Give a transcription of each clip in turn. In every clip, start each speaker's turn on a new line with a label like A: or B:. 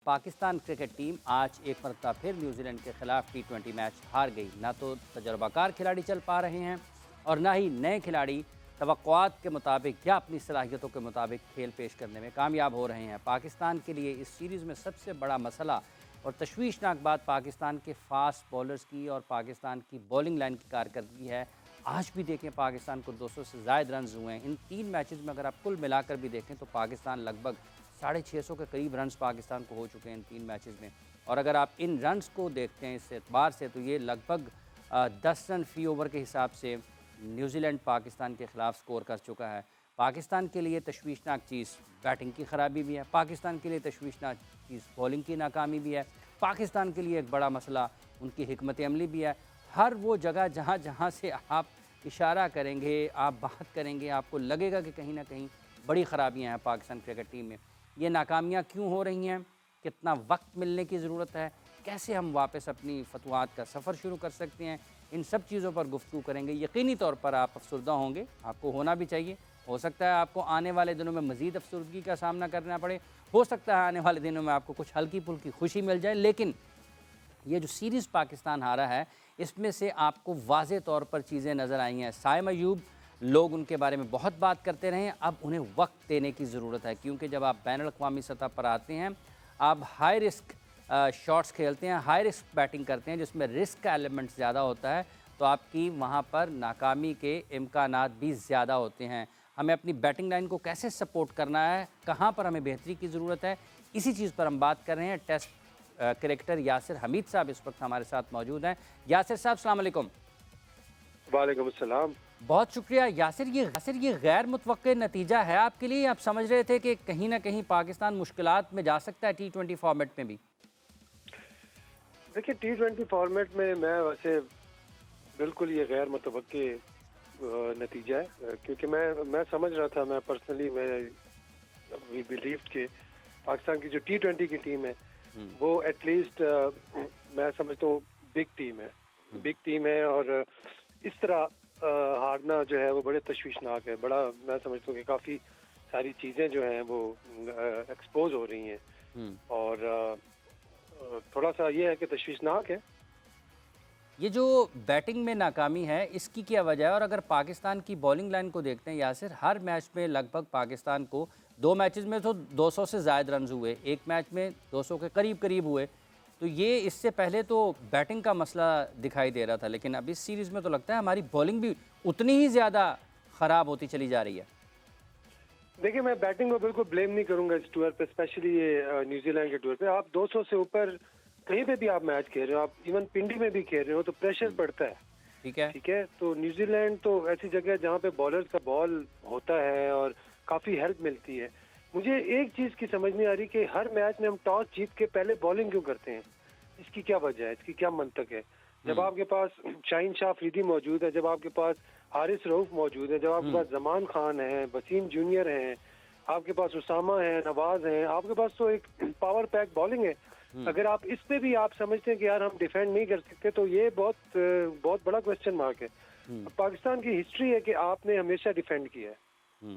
A: Pakistan cricket team आज एक मरतबा फिर न्यूजीलैंड के खिलाफ T20 मैच हार गई। ना तो तजर्बाकार खिलाड़ी चल पा रहे हैं और ना ही नए खिलाड़ी तवक्कुआत के मुताबिक या अपनी सलाहियतों के मुताबिक खेल पेश करने में कामयाब हो रहे हैं। पाकिस्तान के लिए इस सीरीज़ में सबसे बड़ा मसला और तशवीशनाक बात पाकिस्तान के फास्ट बॉलर्स की और पाकिस्तान की बॉलिंग लाइन की कारकर्दगी है। आज भी देखें, पाकिस्तान को 200 से ज़ायद रन हुए हैं। इन 3 मैचेस में अगर आप कुल मिलाकर भी देखें तो पाकिस्तान लगभग 650 के करीब रन्स पाकिस्तान को हो चुके हैं इन 3 मैचेस में। और अगर आप इन रन्स को देखते हैं इस एतबार से तो ये लगभग 10 रन फ़ी ओवर के हिसाब से न्यूजीलैंड पाकिस्तान के ख़िलाफ़ स्कोर कर चुका है। पाकिस्तान के लिए तशवीशनाक चीज़ बैटिंग की ख़राबी भी है, पाकिस्तान के लिए तशवीशनाक चीज़ बॉलिंग की नाकामी भी है, पाकिस्तान के लिए एक बड़ा मसला उनकी हिकमत अमली भी है। हर वो जगह जहाँ जहाँ से आप इशारा करेंगे, आप बात करेंगे, आपको लगेगा कि कहीं ना कहीं बड़ी ख़राबियाँ हैं पाकिस्तान क्रिकेट टीम में। ये नाकामियाँ क्यों हो रही हैं, कितना वक्त मिलने की ज़रूरत है, कैसे हम वापस अपनी फतवात का सफ़र शुरू कर सकते हैं, इन सब चीज़ों पर गुफ्तगू करेंगे। यकीनी तौर पर आप अफसरदा होंगे, आपको होना भी चाहिए। हो सकता है आपको आने वाले दिनों में मज़ीद अफसरदगी का सामना करना पड़े, हो सकता है आने वाले दिनों में आपको कुछ हल्की फुल्की खुशी मिल जाए। लेकिन ये जो सीरीज़ पाकिस्तान हारा है, इसमें से आपको वाज़े तौर पर चीज़ें नज़र आई हैं। साइम अयूब, लोग उनके बारे में बहुत बात करते रहे हैं, अब उन्हें वक्त देने की ज़रूरत है, क्योंकि जब आप बैनुल अक़वामी सतह पर आते हैं, आप हाई रिस्क शॉट्स खेलते हैं, हाई रिस्क बैटिंग करते हैं जिसमें रिस्क का एलिमेंट ज़्यादा होता है, तो आपकी वहाँ पर नाकामी के इम्कानात भी ज़्यादा होते हैं। हमें अपनी बैटिंग लाइन को कैसे सपोर्ट करना है, कहाँ पर हमें बेहतरी की ज़रूरत है, इसी चीज़ पर हम बात कर रहे हैं। टेस्ट क्रिकेटर यासिर हमीद साहब इस वक्त हमारे साथ मौजूद हैं। यासिर साहब, अस्सलाम वालेकुम।
B: वालेकुम अस्सलाम।
A: बहुत शुक्रिया यासिर। ये गैर मुतवक्के नतीजा है आपके लिए? आप समझ रहे थे कि कहीं ना कहीं पाकिस्तान मुश्किलात में जा सकता है T20 फॉर्मेट में भी?
B: देखिए, T20 फॉर्मेट में मैं वैसे बिल्कुल ये गैर मुतवक्के नतीजा है, क्योंकि मैं समझ रहा था, मैं पर्सनली वी बिलीव कि पाकिस्तान की जो T20 की टीम है वो एटलीस्ट मैं समझता हूँ बिग टीम है और इस तरह हारना जो है वो बड़े तशवीशनाक है। बड़ा मैं समझता हूँ कि काफ़ी सारी चीज़ें जो हैं वो एक्सपोज हो रही हैं और थोड़ा सा ये है कि तशवीशनाक है।
A: ये जो बैटिंग में नाकामी है, इसकी क्या वजह है? और अगर पाकिस्तान की बॉलिंग लाइन को देखते हैं यासिर, हर मैच में लगभग पाकिस्तान को 2 मैचेस में तो 200 से ज़ायद रन हुए, एक मैच में 200 के करीब करीब हुए। तो ये इससे पहले तो बैटिंग का मसला दिखाई दे रहा था, लेकिन अब इस सीरीज़ में तो लगता है हमारी बॉलिंग भी उतनी ही ज़्यादा ख़राब होती चली जा रही है।
B: देखिए, मैं बैटिंग को बिल्कुल ब्लेम नहीं करूंगा इस टूर पे, स्पेशली ये न्यूजीलैंड के टूर पे। आप 200 से ऊपर कहीं पे भी आप मैच खेल रहे हो, आप इवन पिंडी में भी खेल रहे हो, तो प्रेशर पड़ता है। ठीक है, तो न्यूजीलैंड तो ऐसी जगह है जहाँ पे बॉलर्स का बॉल होता है और काफ़ी हेल्प मिलती है। मुझे एक चीज़ की समझ नहीं आ रही कि हर मैच में हम टॉस जीत के पहले बॉलिंग क्यों करते हैं। इसकी क्या वजह है, इसकी क्या मंतक है? जब आपके पास शाहीन शाह अफरीदी मौजूद है, जब आपके पास हारिस रऊफ मौजूद है, जब आपके पास जमान खान है, वसीम जूनियर हैं, आपके पास उसामा है, नवाज हैं, आपके पास तो एक पावर पैक बॉलिंग है। अगर आप इस पे भी आप समझते हैं कि यार हम डिफेंड नहीं कर सकते, तो ये बहुत बड़ा क्वेश्चन मार्क है। पाकिस्तान की हिस्ट्री है कि आपने हमेशा डिफेंड किया है।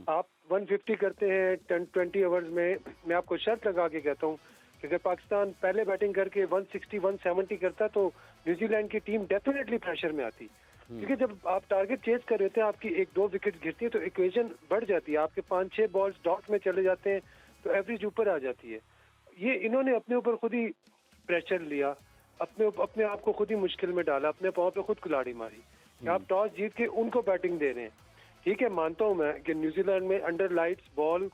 B: आप 150 करते हैं 20 ओवर्स में। मैं आपको शर्त लगा के कहता हूँ कि अगर पाकिस्तान पहले बैटिंग करके 160 170 करता तो न्यूजीलैंड की टीम डेफिनेटली प्रेशर में आती, क्योंकि जब आप टारगेट चेज कर रहे थे, आपकी 1-2 विकेट गिरती है तो इक्वेशन बढ़ जाती है, आपके 5-6 बॉल्स डॉट में चले जाते हैं तो एवरेज ऊपर आ जाती है। ये इन्होंने अपने ऊपर खुद ही प्रेशर लिया, अपने आप को खुद ही मुश्किल में डाला, अपने पाँव पे खुद कुल्हाड़ी मारी। आप टॉस जीत के उनको बैटिंग दे रहे हैं। ठीक है, मानता हूँ मैं कि न्यूजीलैंड में अंडर लाइट्स बॉल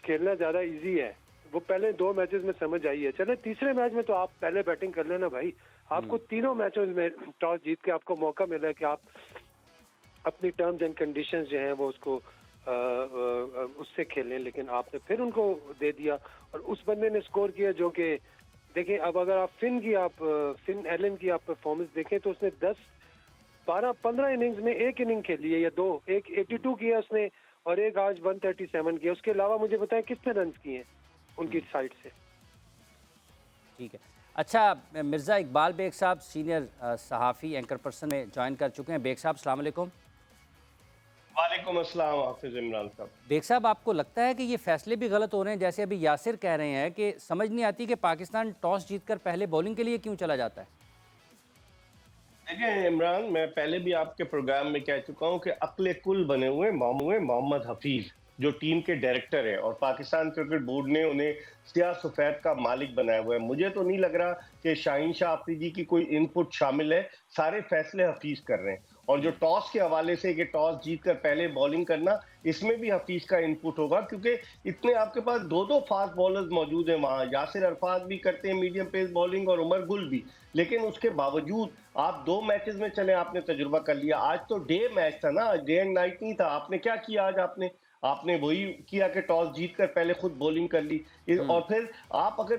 B: खेलना ज़्यादा इजी है, वो पहले 2 मैचेस में समझ आई है। चले तीसरे मैच में तो आप पहले बैटिंग कर लेना भाई। आपको तीनों मैचों में टॉस जीत के आपको मौका मिला है कि आप अपनी टर्म्स एंड कंडीशंस जो हैं वो उसको उससे खेलें, लेकिन आपने फिर उनको दे दिया और उस बंदे ने स्कोर किया जो कि देखिए, अब अगर आप फिन एलन की आप परफॉर्मेंस देखें तो उसने 10-12-15 इनिंग्स में एक इनिंग खेली है या 2, एक 82 किया उसने और एक आज 137 किया। उसके अलावा मुझे बताएं कितने रन किए हैं उनकी साइड से।
A: ठीक है। अच्छा, मिर्ज़ा इकबाल बेग साहब सीनियर सहाफ़ी एंकर पर्सन में ज्वाइन कर चुके हैं। बेग साहब, अस्सलाम वालेकुम।
C: वालेकुम अस्सलाम हाफिज इमरान साहब।
A: बेग साहब, आपको लगता है कि ये फैसले भी गलत हो रहे हैं? जैसे अभी यासिर कह रहे हैं कि समझ नहीं आती कि पाकिस्तान टॉस जीतकर पहले बॉलिंग के लिए क्यों चला जाता है।
C: देखिए इमरान, मैं पहले भी आपके प्रोग्राम में कह चुका हूं कि अक्ले कुल बने हुए मोहम्मद हफीज, जो टीम के डायरेक्टर है, और पाकिस्तान क्रिकेट बोर्ड ने उन्हें सियाह सफेद का मालिक बनाया हुआ है। मुझे तो नहीं लग रहा कि शाहीन शाह अफरीदी की कोई इनपुट शामिल है। सारे फैसले हफीज कर रहे हैं। और जो टॉस के हवाले से कि टॉस जीतकर पहले बॉलिंग करना, इसमें भी हफीज का इनपुट होगा, क्योंकि इतने आपके पास दो दो फास्ट बॉलर्स मौजूद हैं वहां। यासिर अरफात भी करते हैं मीडियम पेस बॉलिंग और उमर गुल भी। लेकिन उसके बावजूद आप 2 मैचेस में चले, आपने तजुर्बा कर लिया। आज तो डे मैच था ना, डे एंड नाइट नहीं था। आपने क्या किया आज? आपने वही किया कि टॉस जीतकर पहले खुद बॉलिंग कर ली।
A: हम्म।
C: और फिर आप अगर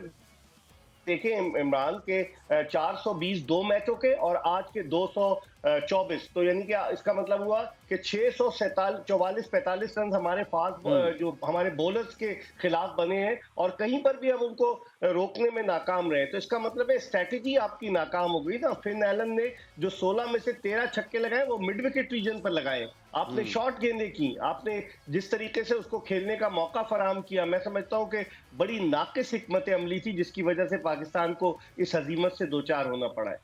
C: देखें इमरान के 420 दो मैचों के और आज के 224, तो यानी कि इसका मतलब हुआ कि 644-45 रन हमारे फास्ट
A: हम्म।
C: जो हमारे बॉलर्स के खिलाफ बने हैं, और कहीं पर भी हम उनको रोकने में नाकाम रहे। तो इसका मतलब है स्ट्रैटेजी आपकी नाकाम हो गई ना। फिन एलन ने जो 16 में से 13 छक्के लगाए वो मिड विकेट रीजन पर लगाए। आपने शॉर्ट गेंदें की, आपने जिस तरीके से उसको खेलने का मौका फराहम किया, मैं समझता हूं कि बड़ी नाकिस हिकमत अमली थी, जिसकी वजह से पाकिस्तान को इस हजीमत से दो चार होना पड़ा है।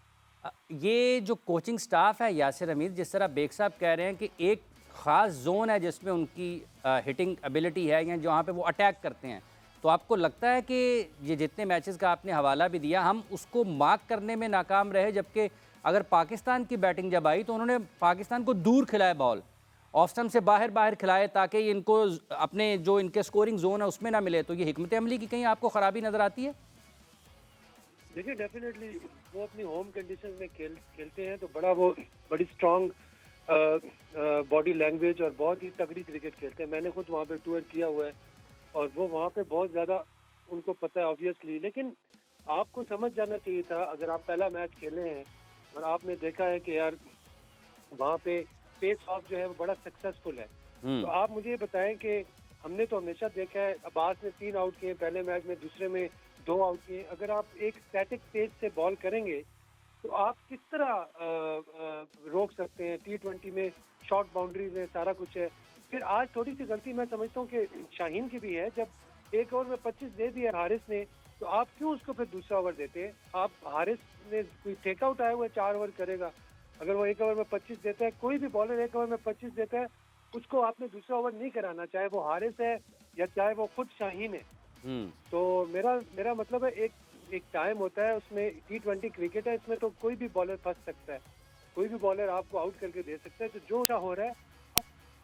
A: ये जो कोचिंग स्टाफ है यासिर हमीद, जिस तरह बेग साहब कह रहे हैं कि एक ख़ास जोन है जिसमें उनकी हिटिंग एबिलिटी है या जहाँ पे वो अटैक करते हैं, तो आपको लगता है कि ये जितने मैचेस का आपने हवाला भी दिया, हम उसको मार्क करने में नाकाम रहे? जबकि अगर पाकिस्तान की बैटिंग जब आई तो उन्होंने पाकिस्तान को दूर खिलाया बॉल, ऑफ स्टंप से बाहर बाहर खिलाए, ताकि इनको अपने जो इनके स्कोरिंग जोन है उसमें ना मिले। तो ये हिकमत अमली की कहीं आपको ख़राबी नज़र आती है?
B: देखिए डेफिनेटली वो अपनी होम कंडीशन में खेलते हैं तो बड़ी स्ट्रांग बॉडी लैंग्वेज और बहुत ही तगड़ी क्रिकेट खेलते हैं। मैंने खुद वहाँ पे टूर किया हुआ है और वो वहाँ पे बहुत ज़्यादा उनको पता है ऑब्वियसली। लेकिन आपको समझ जाना चाहिए था, अगर आप पहला मैच खेले हैं और आपने देखा है कि यार वहाँ पे पेस ऑफ जो है वो बड़ा सक्सेसफुल है, तो आप मुझे ये बताएं कि हमने तो हमेशा देखा है अब्बास ने 3 आउट किए पहले मैच में, दूसरे में 2 आउट किए। अगर आप एक स्टैटिक पेस से बॉल करेंगे तो आप किस तरह रोक सकते हैं? T20 में शॉर्ट बाउंड्रीज है, सारा कुछ है। फिर आज थोड़ी सी गलती मैं समझता हूँ कि शाहीन की भी है। जब एक ओवर में 25 दे दिया हारिस ने, तो आप क्यों उसको फिर दूसरा ओवर देते हैं? आप हारिस ने कोई टेक आउट आया हुआ है, 4 ओवर करेगा। अगर वो एक ओवर में 25 देता है, कोई भी बॉलर एक ओवर में 25 देता है, उसको आपने दूसरा ओवर नहीं कराना, चाहे वो हारिस है या चाहे वो खुद शाहीन है। तो मेरा मतलब है एक टाइम होता है उसमें। T20 क्रिकेट है, इसमें तो कोई भी बॉलर फंस सकता है, कोई भी बॉलर आपको आउट करके दे सकता है। तो जो अच्छा हो रहा है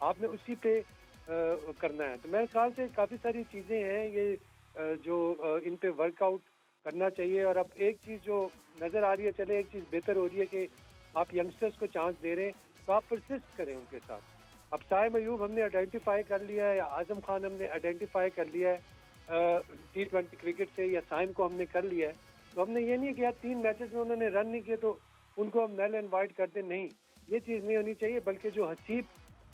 B: आपने उसी पे करना है। तो मेरे ख्याल से काफ़ी सारी चीज़ें हैं ये जो इन पे वर्कआउट करना चाहिए। और अब एक चीज़ जो नज़र आ रही है, चले एक चीज़ बेहतर हो रही है कि आप यंगस्टर्स को चांस दे रहे हैं, तो आप परसिस्ट करें उनके साथ। अब साइम अयूब हमने आइडेंटिफाई कर लिया है, या आजम खान हमने आइडेंटिफाई कर लिया है T20 क्रिकेट से, या साइम को हमने कर लिया है। तो हमने ये नहीं किया 3 मैचेस में उन्होंने रन नहीं किए तो उनको हम नल एंड वाइड कर दें, नहीं, ये चीज़ नहीं होनी चाहिए। बल्कि जो हसीब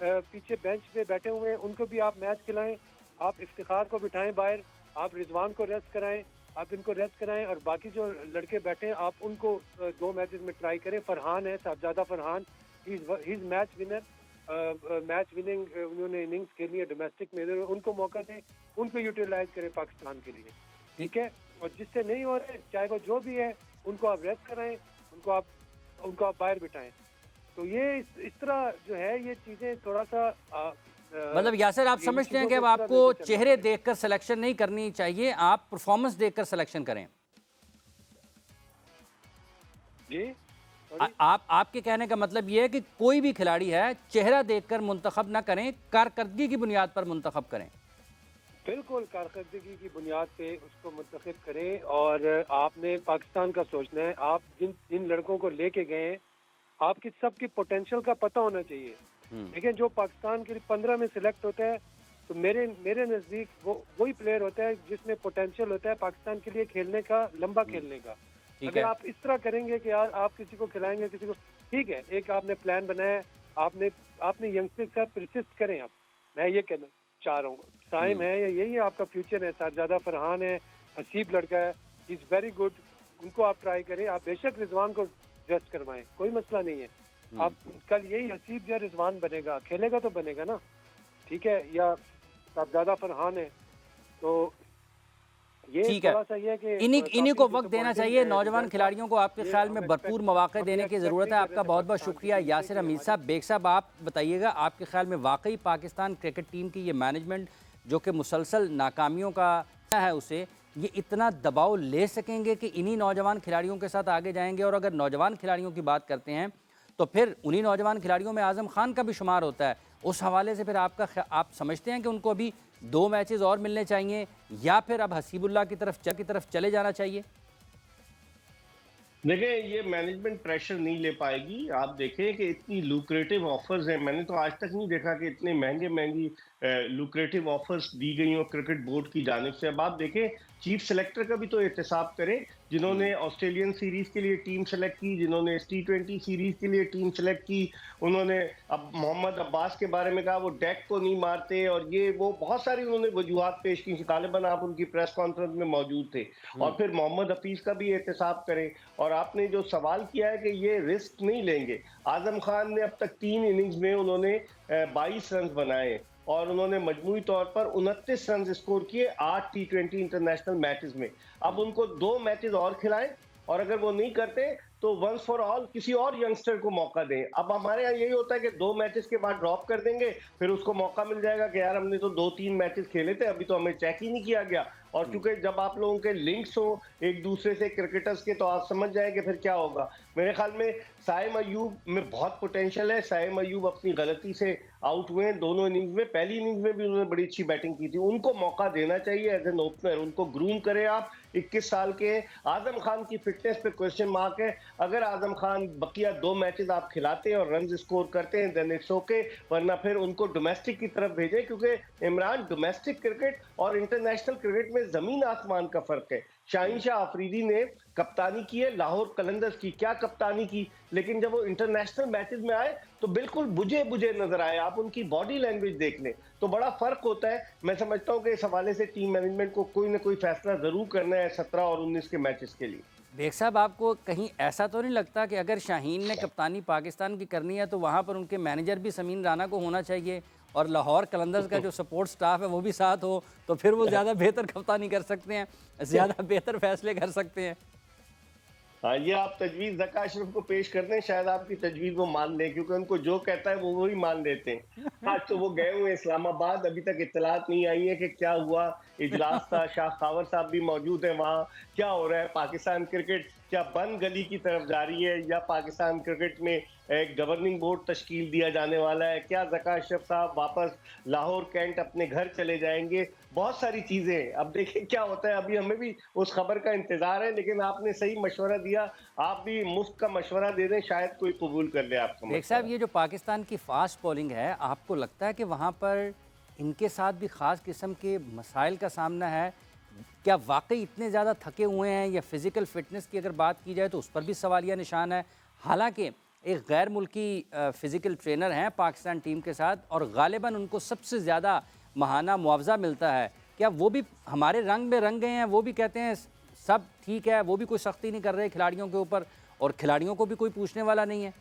B: पीछे बेंच पे बैठे हुए हैं उनको भी आप मैच खिलाएं, आप इफ्तिखार को बिठाएं बाहर, आप रिजवान को रेस्ट कराएं, आप इनको रेस्ट कराएं, और बाकी जो लड़के बैठे हैं आप उनको 2 मैचेस में ट्राई करें। फरहान है, Sahibzada Farhan, he is match winner, match winning उन्होंने इनिंग्स खेली है डोमेस्टिक में, उनको मौका दें, उनको यूटिलाइज करें पाकिस्तान के लिए, ठीक है। और जिससे नहीं हो रहे, चाहे वो जो भी है, उनको आप रेस्ट कराएं, उनको आप बाहर बिठाएं। तो ये इस तरह जो है ये चीज़ें थोड़ा सा
A: मतलब यासिर, आप समझते हैं कि अब आपको चेहरे देखकर सिलेक्शन नहीं करनी चाहिए, आप परफॉर्मेंस देखकर सिलेक्शन करें?
B: जी
A: आपके कहने का मतलब ये है कि कोई भी खिलाड़ी है, चेहरा देखकर मुंतखब ना करें, कारकर्दगी की बुनियाद पर मुंतखब करें।
B: बिल्कुल, कारकर्दगी की बुनियाद पे उसको मुंतखब करें। और आपने पाकिस्तान का सोचना है, आप जिन लड़कों को लेके गए हैं, आपकी सबकी पोटेंशियल का पता होना चाहिए। लेकिन जो पाकिस्तान के लिए 15 में सिलेक्ट होता है, तो मेरे नज़दीक वही प्लेयर होता है जिसमें पोटेंशियल होता है पाकिस्तान के लिए खेलने का, लंबा खेलने का। अगर आप इस तरह करेंगे कि यार आप किसी को खिलाएंगे, किसी को, ठीक है, एक आपने प्लान बनाया, आपने यंगस्टर के साथ परसिस्ट करें। आप, मैं ये कहना चाह रहा हूँ, साइम है या यही आपका फ्यूचर है, साहबजादा फरहान है, हसीब लड़का है, ही इज़ वेरी गुड, उनको आप ट्राई करें। आप बेशक रिजवान को रेस्ट करवाएं, कोई मसला नहीं है। आप कल यही हसीब या रिजवान बनेगा, खेलेगा तो बनेगा ना। ठीक है, या साहबजादा फरहान है, तो ये
A: ठीक है,
B: थोड़ा सा ये है कि
A: इन्हीं को
B: काफी
A: वक्त देना
B: डिसअपॉइंटिंग
A: चाहिए। नौजवान
B: रिजल्ट था।
A: खिलाड़ियों को आपके
B: ये
A: ख्याल
B: हम
A: में
B: एक्सपेक्ट
A: भरपूर मौके
B: हम ये
A: देने की
B: एक्सपेक्ट
A: ज़रूरत
B: नहीं
A: है।
B: कर रहे
A: आपका
B: थे
A: बहुत बहुत
B: पाकिस्तान की
A: शुक्रिया
B: टीम से
A: यासिर
B: कि
A: हमीद
B: हमारी
A: साहब। बेग साहब, आप बताइएगा, आपके ख्याल में वाकई पाकिस्तान क्रिकेट टीम की ये मैनेजमेंट जो कि मुसलसल नाकामियों का है, उसे ये इतना दबाव ले सकेंगे कि इन्हीं नौजवान खिलाड़ियों के साथ आगे जाएंगे? और अगर नौजवान खिलाड़ियों की बात करते हैं तो फिर उन्हीं नौजवान खिलाड़ियों में आज़म खान का भी शुमार होता है। उस हवाले से फिर आप समझते हैं कि उनको अभी 2 मैचेस और मिलने चाहिए, या फिर अब हसीबुल्लाह की तरफ चले जाना चाहिए?
C: देखिए, ये मैनेजमेंट प्रेशर नहीं ले पाएगी। आप देखें कि इतनी लुक्रेटिव ऑफर्स हैं, मैंने तो आज तक नहीं देखा कि इतने महंगे महंगी लुक्रेटिव ऑफर्स दी गई हो क्रिकेट बोर्ड की जानिब से। अब आप देखें, चीफ सेलेक्टर का भी तो एहतसाब करें, जिन्होंने ऑस्ट्रेलियन सीरीज के लिए टीम सेलेक्ट की, जिन्होंने T20 सीरीज के लिए टीम सेलेक्ट की। उन्होंने अब मोहम्मद अब्बास के बारे में कहा वो डेक को नहीं मारते, और ये वो बहुत सारी उन्होंने वजूहात पेश की। गालिबन आप उनकी प्रेस कॉन्फ्रेंस में मौजूद थे। और फिर मोहम्मद हफीज का भी एहतसाब करें। और आपने जो सवाल किया है कि ये रिस्क नहीं लेंगे, आजम खान ने अब तक 3 इनिंग्स में उन्होंने 22 रन बनाए, और उन्होंने मजमूई तौर पर 29 रन स्कोर किए 8 T20 इंटरनेशनल मैचेस में। अब उनको 2 मैचेस और खिलाएं, और अगर वो नहीं करते तो वंस फॉर ऑल किसी और यंगस्टर को मौका दें। अब हमारे यहाँ यही होता है कि 2 मैचेस के बाद ड्रॉप कर देंगे, फिर उसको मौका मिल जाएगा कि यार हमने तो 2-3 मैचेस खेले थे, अभी तो हमें चेक ही नहीं किया गया। और क्योंकि जब आप लोगों के लिंक्स हो एक दूसरे से क्रिकेटर्स के, तो आप समझ जाएंगे फिर क्या होगा। मेरे ख्याल में साइम अयूब में बहुत पोटेंशियल है। साइम अयूब अपनी गलती से आउट हुए दोनों इनिंग्स में। पहली इनिंग्स में भी उन्होंने बड़ी अच्छी बैटिंग की थी, उनको मौका देना चाहिए एज एन ओपनर। उनको ग्रूम करें आप, 21 साल के। आजम खान की फिटनेस पे क्वेश्चन मार्क है। अगर आजम खान बकिया 2 मैचेस आप खिलाते हैं और रन स्कोर करते हैं, देन इट्स ओके, वरना फिर उनको डोमेस्टिक की तरफ भेजें, क्योंकि इमरान, डोमेस्टिक क्रिकेट और इंटरनेशनल क्रिकेट में जमीन आसमान का फर्क है। शाहीन शाह अफरीदी ने कप्तानी की है लाहौर कलंदर्स की, क्या कप्तानी की, लेकिन जब वो इंटरनेशनल मैचेस में आए तो बिल्कुल बुझे बुझे नजर आए। आप उनकी बॉडी लैंग्वेज देख लें तो बड़ा फर्क होता है। मैं समझता हूं कि इस हवाले से टीम मैनेजमेंट को कोई ना कोई फैसला जरूर करना है 17 और 19 के मैचेस के लिए।
A: बेग साहब, आपको कहीं ऐसा तो नहीं लगता कि अगर शाहीन ने कप्तानी पाकिस्तान की करनी है तो वहाँ पर उनके मैनेजर भी समीन राना को होना चाहिए, और लाहौर कलंदर्स का जो सपोर्ट स्टाफ है वो भी साथ हो, तो फिर वो ज़्यादा बेहतर कप्तानी कर सकते हैं, ज़्यादा बेहतर फैसले कर सकते हैं?
C: हाँ, ये आप तजवीज़ ज़का अशरफ को पेश कर दें, शायद आपकी तजवीज़ वो मान लें, क्योंकि उनको जो कहता है वो वही मान लेते हैं। आज तो वो गए हुए इस्लामाबाद, अभी तक इत्तलात नहीं आई है कि क्या हुआ। इजलास था, शाह खावर साहब भी मौजूद हैं वहाँ। क्या हो रहा है, पाकिस्तान क्रिकेट क्या बंद गली की तरफ जा रही है, या पाकिस्तान क्रिकेट में एक गवर्निंग बोर्ड तश्कील दिया जाने वाला है? क्या ज़का अशरफ साहब वापस लाहौर कैंट अपने घर चले जाएंगे? बहुत सारी चीजें, अब देखिए क्या होता है। अभी हमें भी उस खबर का इंतजार है, लेकिन आपने सही मशवरा दिया, आप भी मुफ्त का मशवरा दे दें, शायद कोई कबूल कर ले आपका
A: बेग साहब,
C: मशवरा।
A: ये जो पाकिस्तान की फास्ट बॉलिंग है, आपको लगता है कि वहाँ पर इनके साथ भी ख़ास किस्म के मसाइल का सामना है? क्या वाकई इतने ज़्यादा थके हुए हैं, या फिज़िकल फ़िटनेस की अगर बात की जाए तो उस पर भी सवालिया निशान है? हालांकि एक गैर मुल्की फ़िज़िकल ट्रेनर हैं पाकिस्तान टीम के साथ, और गालिबन उनको सबसे ज़्यादा माहाना मुआवजा मिलता है। क्या वो भी हमारे रंग में रंग गए हैं? वो भी कहते हैं सब ठीक है, वो भी कोई सख्ती नहीं कर रहे खिलाड़ियों के ऊपर, और खिलाड़ियों को भी कोई पूछने वाला नहीं है?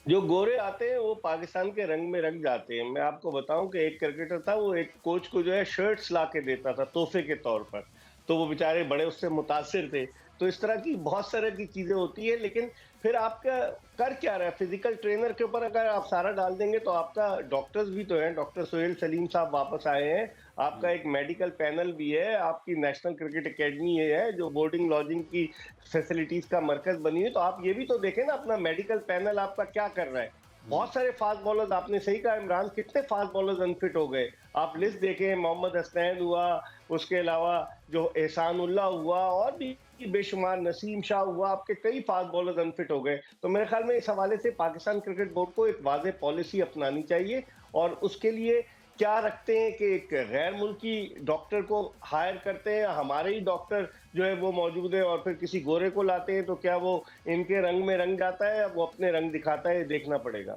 C: जो गोरे आते हैं वो पाकिस्तान के रंग में रंग जाते हैं। मैं आपको बताऊं कि एक क्रिकेटर था, वो एक कोच को जो है शर्ट्स ला के देता था तोहफे के तौर पर, तो वो बेचारे बड़े उससे मुतासिर थे। तो इस तरह की बहुत सारे की चीजें होती है, लेकिन फिर आपका कर क्या रहा है, फिजिकल ट्रेनर के ऊपर अगर आप सारा डाल देंगे तो आपका डॉक्टर्स भी तो हैं। डॉक्टर सोहेल सलीम साहब वापस आए हैं, आपका एक मेडिकल पैनल भी है, आपकी नेशनल क्रिकेट एकेडमी है जो बोर्डिंग लॉजिंग की फैसिलिटीज का मरकज बनी है। तो आप ये भी तो देखें ना, अपना मेडिकल पैनल आपका क्या कर रहा है। बहुत सारे फास्ट बॉलर्स, आपने सही कहा इमरान, कितने फास्ट बॉलर्स अनफिट हो गए। आप लिस्ट देखें, मोहम्मद हसनैन हुआ, उसके अलावा जो एहसानुल्लाह हुआ, और भी बेशुमार, नसीम शाह हुआ, आपके कई फास्ट बॉलर्स अनफिट हो गए। तो मेरे ख्याल में इस हवाले से पाकिस्तान क्रिकेट बोर्ड को एक वाज़ेह पॉलिसी अपनानी चाहिए, और उसके लिए क्या रखते हैं कि एक गैर मुल्की डॉक्टर को हायर करते हैं, हमारे ही डॉक्टर जो है वो मौजूद है, और फिर किसी गोरे को लाते हैं, तो क्या वो इनके रंग में रंग जाता है या वो अपने रंग दिखाता है, ये देखना पड़ेगा।